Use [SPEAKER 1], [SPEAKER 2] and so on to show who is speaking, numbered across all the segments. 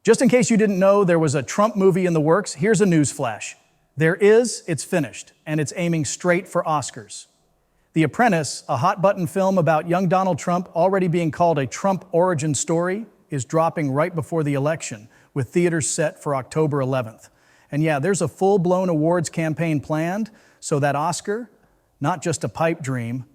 [SPEAKER 1] Just in case you didn't know there was a Trump movie in the works, here's a news flash. There is, it's finished, and it's aiming straight for Oscars. The Apprentice, a hot-button film about young Donald Trump already being called a Trump origin story, is dropping right before the election, with theaters set for October 11th. And yeah, there's a full-blown awards campaign planned, so that Oscar, not just a pipe dream,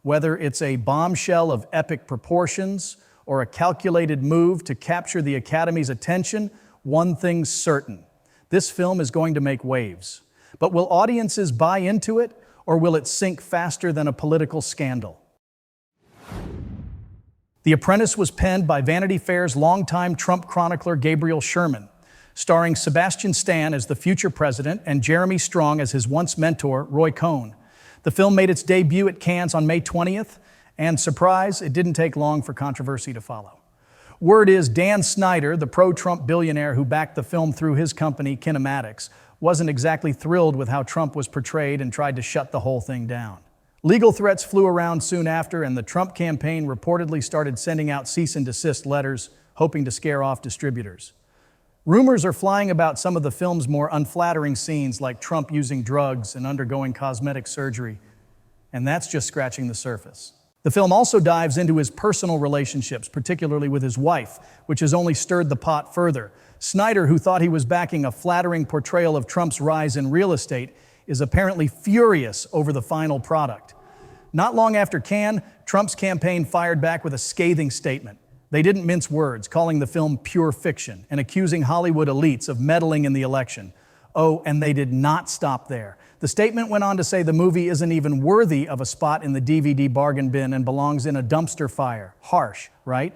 [SPEAKER 1] whether it's a bombshell of epic proportions or a calculated move to capture the Academy's attention, one thing's certain. This film is going to make waves. But will audiences buy into it, or will it sink faster than a political scandal? The Apprentice was penned by Vanity Fair's longtime Trump chronicler Gabriel Sherman, starring Sebastian Stan as the future president and Jeremy Strong as his once mentor, Roy Cohn. The film made its debut at Cannes on May 20th, and surprise, it didn't take long for controversy to follow. Word is Dan Snyder, the pro-Trump billionaire who backed the film through his company, Kinematics, wasn't exactly thrilled with how Trump was portrayed and tried to shut the whole thing down. Legal threats flew around soon after, and the Trump campaign reportedly started sending out cease and desist letters, hoping to scare off distributors. Rumors are flying about some of the film's more unflattering scenes, like Trump using drugs and undergoing cosmetic surgery, and that's just scratching the surface. The film also dives into his personal relationships, particularly with his wife, which has only stirred the pot further. Snyder, who thought he was backing a flattering portrayal of Trump's rise in real estate, is apparently furious over the final product. Not long after Cannes, Trump's campaign fired back with a scathing statement. They didn't mince words, calling the film pure fiction and accusing Hollywood elites of meddling in the election. Oh, and they did not stop there. The statement went on to say the movie isn't even worthy of a spot in the DVD bargain bin and belongs in a dumpster fire. Harsh, right?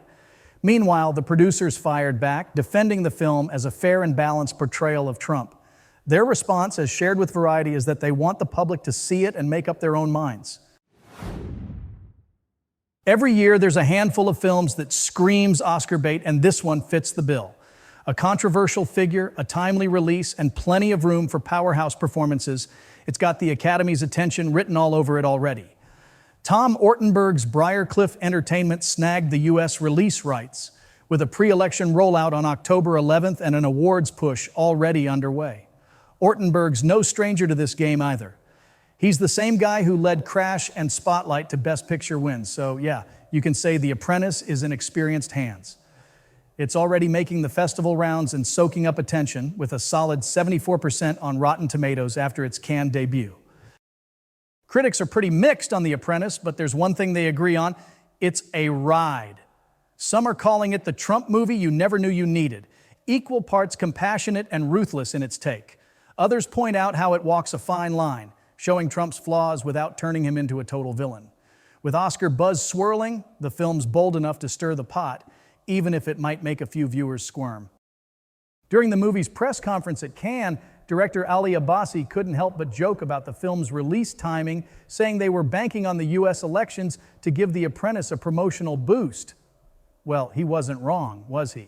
[SPEAKER 1] Meanwhile, the producers fired back, defending the film as a fair and balanced portrayal of Trump. Their response, as shared with Variety, is that they want the public to see it and make up their own minds. Every year, there's a handful of films that screams Oscar bait, and this one fits the bill. A controversial figure, a timely release, and plenty of room for powerhouse performances. It's got the Academy's attention written all over it already. Tom Ortenberg's Briarcliff Entertainment snagged the U.S. release rights, with a pre-election rollout on October 11th and an awards push already underway. Ortenberg's no stranger to this game either. He's the same guy who led Crash and Spotlight to Best Picture wins, so yeah, you can say The Apprentice is in experienced hands. It's already making the festival rounds and soaking up attention with a solid 74% on Rotten Tomatoes after its Cannes debut. Critics are pretty mixed on The Apprentice, but there's one thing they agree on: it's a ride. Some are calling it the Trump movie you never knew you needed, equal parts compassionate and ruthless in its take. Others point out how it walks a fine line, showing Trump's flaws without turning him into a total villain. With Oscar buzz swirling, the film's bold enough to stir the pot, even if it might make a few viewers squirm. During the movie's press conference at Cannes, director Ali Abbasi couldn't help but joke about the film's release timing, saying they were banking on the U.S. elections to give The Apprentice a promotional boost. Well, he wasn't wrong, was he?